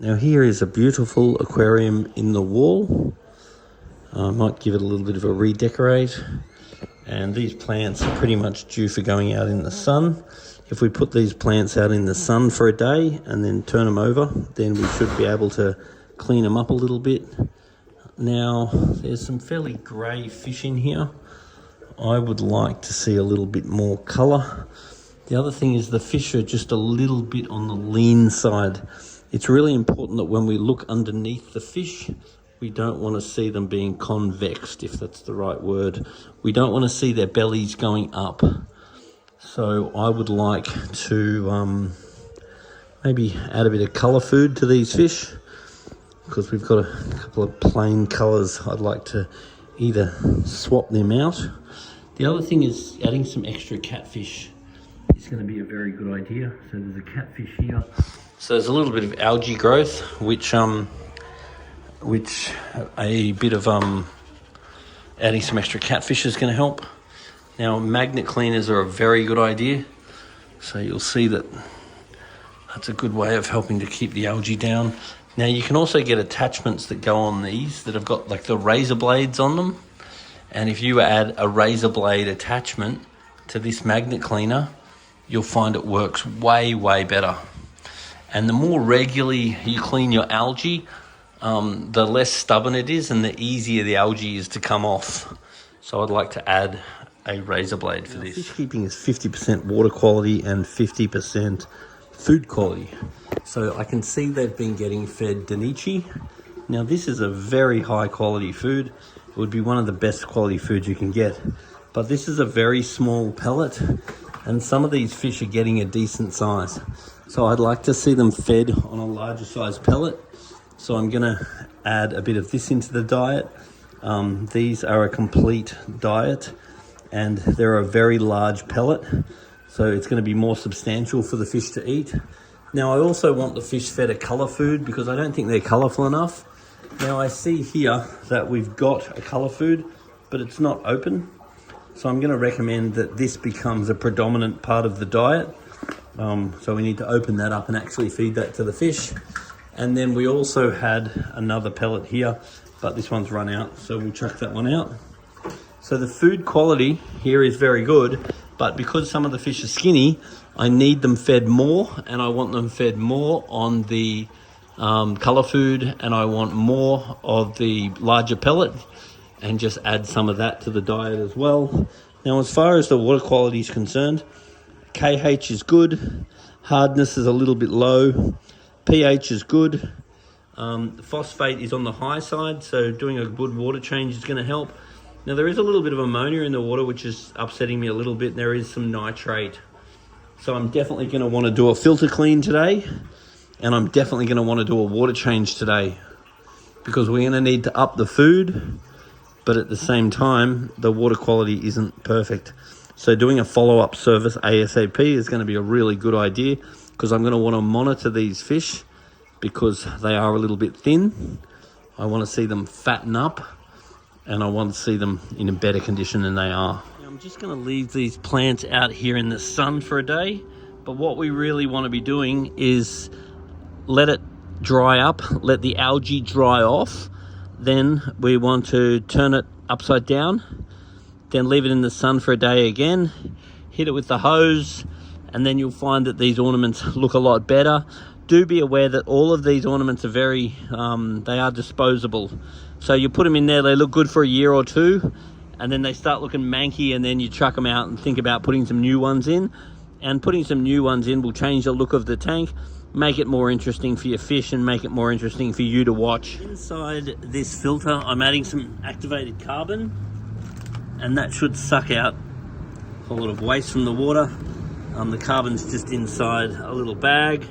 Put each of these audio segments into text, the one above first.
Now here is a beautiful aquarium in the wall. I might give it a little bit of a redecorate. And these plants are pretty much due for going out in the sun. If we put these plants out in the sun for a day and then turn them over, then we should be able to clean them up a little bit. Now, there's some fairly grey fish in here. I would like to see a little bit more colour. The other thing is the fish are just a little bit on the lean side. It's really important that when we look underneath the fish, we don't want to see them being convexed, if that's the right word. We don't want to see their bellies going up. So I would like to maybe add a bit of colour food to these fish, because we've got a couple of plain colours. I'd like to either swap them out. The other thing is adding some extra catfish is going to be a very good idea. So there's a catfish here. So there's a little bit of algae growth, which a bit of adding some extra catfish is going to help. Now, magnet cleaners are a very good idea. So you'll see that that's a good way of helping to keep the algae down. Now, you can also get attachments that go on these that have got like the razor blades on them. And if you add a razor blade attachment to this magnet cleaner, you'll find it works way, way better. And the more regularly you clean your algae, the less stubborn it is and the easier the algae is to come off. So I'd like to add a razor blade for this. Fish keeping is 50% water quality and 50% food quality. So I can see they've been getting fed Danichi. Now this is a very high quality food. It would be one of the best quality foods you can get. But this is a very small pellet, and some of these fish are getting a decent size. So I'd like to see them fed on a larger size pellet. So I'm going to add a bit of this into the diet. These are a complete diet, and they're a very large pellet. So it's going to be more substantial for the fish to eat. Now I also want the fish fed a colour food because I don't think they're colourful enough. Now I see here that we've got a colour food, but it's not open. So I'm going to recommend that this becomes a predominant part of the diet. So we need to open that up and actually feed that to the fish. And then we also had another pellet here, but this one's run out, so we'll chuck that one out. So the food quality here is very good, but because some of the fish are skinny, I need them fed more, and I want them fed more on the colour food, and I want more of the larger pellet, and just add some of that to the diet as well. Now, as far as the water quality is concerned, KH is good, hardness is a little bit low, pH is good, the phosphate is on the high side, so doing a good water change is going to help. Now there is a little bit of ammonia in the water, which is upsetting me a little bit. There is some nitrate, so I'm definitely going to want to do a filter clean today, and I'm definitely going to want to do a water change today, because we're going to need to up the food, but at the same time the water quality isn't perfect. So doing a follow-up service ASAP is going to be a really good idea, because I'm going to want to monitor these fish because they are a little bit thin. I want to see them fatten up, and I want to see them in a better condition than they are. Now, I'm just going to leave these plants out here in the sun for a day, but what we really want to be doing is let it dry up, let the algae dry off. Then we want to turn it upside down, then leave it in the sun for a day again, hit it with the hose, and then you'll find that these ornaments look a lot better. Do be aware that all of these ornaments are they are disposable. So you put them in there, they look good for a year or two, and then they start looking manky, and then you chuck them out and think about putting some new ones in. And putting some new ones in will change the look of the tank, make it more interesting for your fish, and make it more interesting for you to watch. Inside this filter, I'm adding some activated carbon, and that should suck out a lot of waste from the water. The carbon's just inside a little bag,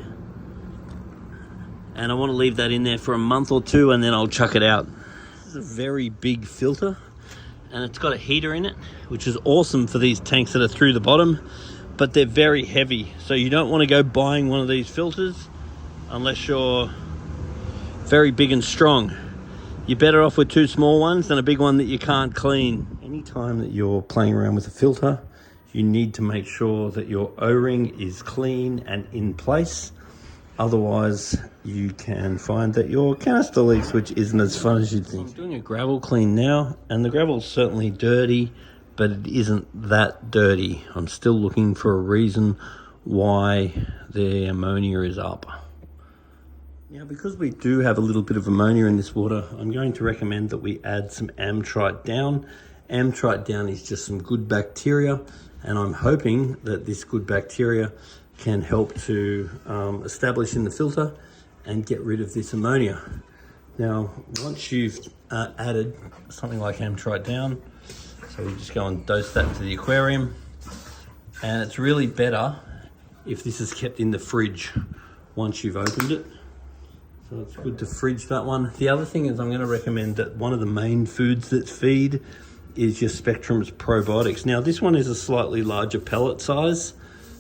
and I want to leave that in there for a month or two, and then I'll chuck it out. This is a very big filter, and it's got a heater in it, which is awesome for these tanks that are through the bottom, but they're very heavy, so you don't want to go buying one of these filters unless you're very big and strong. You're better off with two small ones than a big one that you can't clean. Anytime that you're playing around with a filter, you need to make sure that your O-ring is clean and in place. Otherwise, you can find that your canister leaks, which isn't as fun as you'd think. I'm doing a gravel clean now, and the gravel's certainly dirty, but it isn't that dirty. I'm still looking for a reason why the ammonia is up. Now, because we do have a little bit of ammonia in this water, I'm going to recommend that we add some Amtrite down. Amtrite down is just some good bacteria, and I'm hoping that this good bacteria can help to establish in the filter and get rid of this ammonia. Now, once you've added something like Amtrite down, so we just go and dose that to the aquarium, and it's really better if this is kept in the fridge once you've opened it. So it's good to fridge that one. The other thing is I'm going to recommend that one of the main foods that feed is your Spectrum's probiotics. Now, this one is a slightly larger pellet size,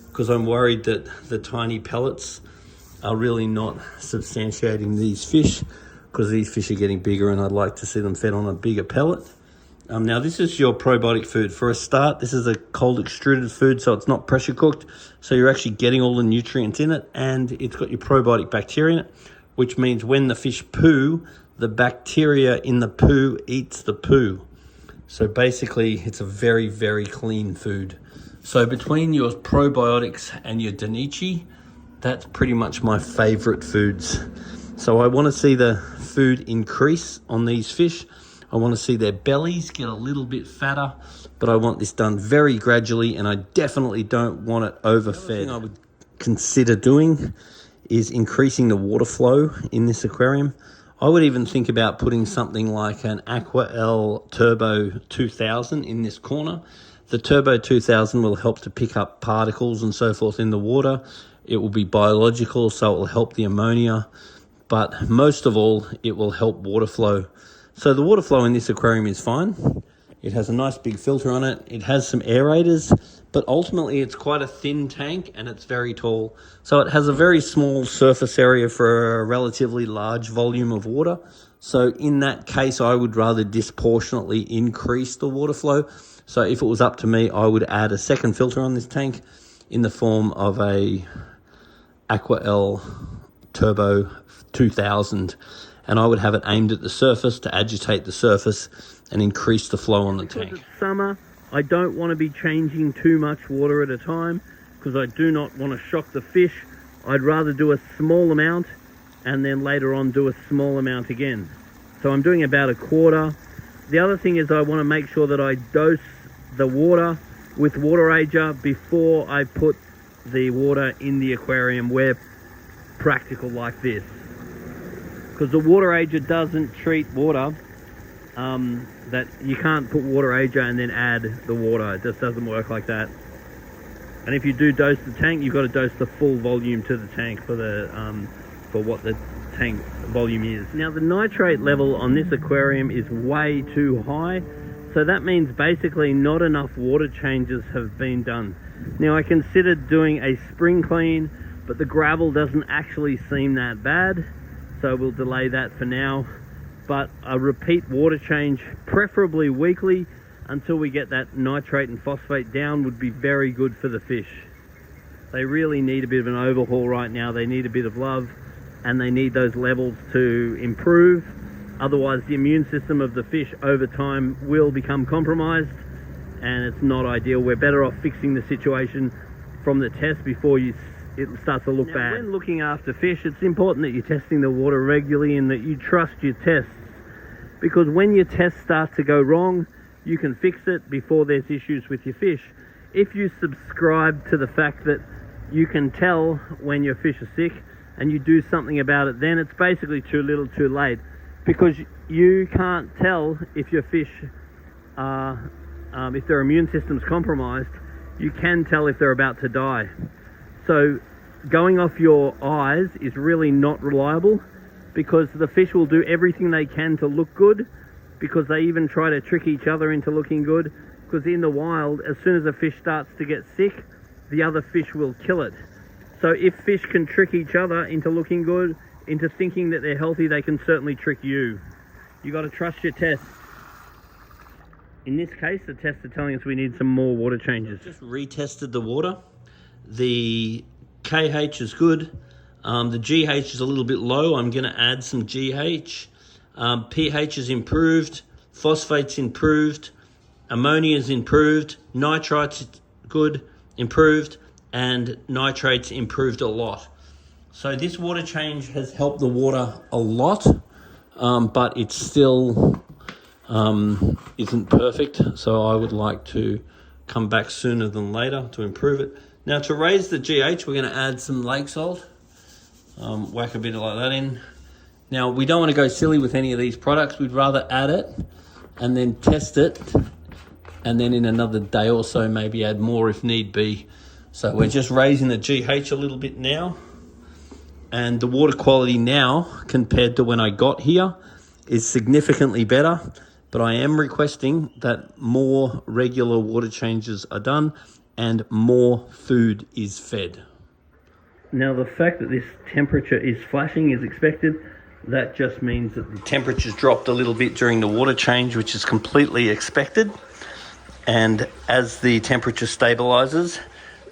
because I'm worried that the tiny pellets are really not substantiating these fish, because these fish are getting bigger and I'd like to see them fed on a bigger pellet. Now, this is your probiotic food. For a start, this is a cold extruded food, so it's not pressure cooked. So you're actually getting all the nutrients in it, and it's got your probiotic bacteria in it, which means when the fish poo, the bacteria in the poo eats the poo. So basically, it's a very, very clean food. So between your probiotics and your Danichi, that's pretty much my favorite foods. So I want to see the food increase on these fish. I want to see their bellies get a little bit fatter, but I want this done very gradually, and I definitely don't want it overfed. The thing I would consider doing is increasing the water flow in this aquarium. I would even think about putting something like an Aqua Turbo 2000 in this corner. The Turbo 2000 will help to pick up particles and so forth in the water. It will be biological, so it will help the ammonia, but most of all, it will help water flow. So the water flow in this aquarium is fine. It has a nice big filter on it. It has some aerators, but ultimately it's quite a thin tank and it's very tall. So it has a very small surface area for a relatively large volume of water. So in that case, I would rather disproportionately increase the water flow. So if it was up to me, I would add a second filter on this tank in the form of a Aqua Turbo 2000. And I would have it aimed at the surface to agitate the surface and increase the flow on the tank. Because it's summer, I don't want to be changing too much water at a time, because I do not want to shock the fish. I'd rather do a small amount and then later on do a small amount again. So I'm doing about a quarter. The other thing is I want to make sure that I dose the water with water ager before I put the water in the aquarium where practical like this. Because the water ager doesn't treat water, that you can't put water ager and then add the water. It just doesn't work like that. And if you do dose the tank, you've got to dose the full volume to the tank for the for what the tank volume is. Now, the nitrate level on this aquarium is way too high, so that means basically not enough water changes have been done. Now, I considered doing a spring clean, but the gravel doesn't actually seem that bad, so we'll delay that for now. But a repeat water change, preferably weekly, until we get that nitrate and phosphate down, would be very good for the fish. They really need a bit of an overhaul right now. They need a bit of love, and they need those levels to improve. Otherwise, the immune system of the fish over time will become compromised, and it's not ideal. We're better off fixing the situation from the test before it starts to look bad. When looking after fish, it's important that you're testing the water regularly and that you trust your tests, because when your tests start to go wrong, you can fix it before there's issues with your fish. If you subscribe to the fact that you can tell when your fish are sick and you do something about it, then it's basically too little too late, because you can't tell if your fish are, if their immune system's compromised. You can tell if they're about to die. So going off your eyes is really not reliable, because the fish will do everything they can to look good, because they even try to trick each other into looking good, because in the wild, as soon as a fish starts to get sick, the other fish will kill it. So if fish can trick each other into looking good, into thinking that they're healthy, they can certainly trick you. You got to trust your tests. In this case, the tests are telling us we need some more water changes. Just retested the water. The KH is good. The GH is a little bit low. I'm going to add some GH. pH is improved. Phosphate's improved. Ammonia's improved. Nitrites good, improved. And nitrates improved a lot. So this water change has helped the water a lot, but it still isn't perfect. So I would like to come back sooner than later to improve it. Now to raise the GH, we're going to add some lake salt. Whack a bit like that in. Now we don't want to go silly with any of these products. We'd rather add it and then test it, and then in another day or so maybe add more if need be. So we're just raising the GH a little bit now. And the water quality now, compared to when I got here, is significantly better. But I am requesting that more regular water changes are done and more food is fed. Now the fact that this temperature is flashing is expected. That just means that the temperature's dropped a little bit during the water change, which is completely expected. And as the temperature stabilizes,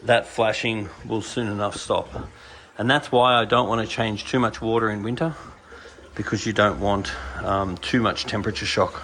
that flashing will soon enough stop. And that's why I don't want to change too much water in winter, because you don't want too much temperature shock.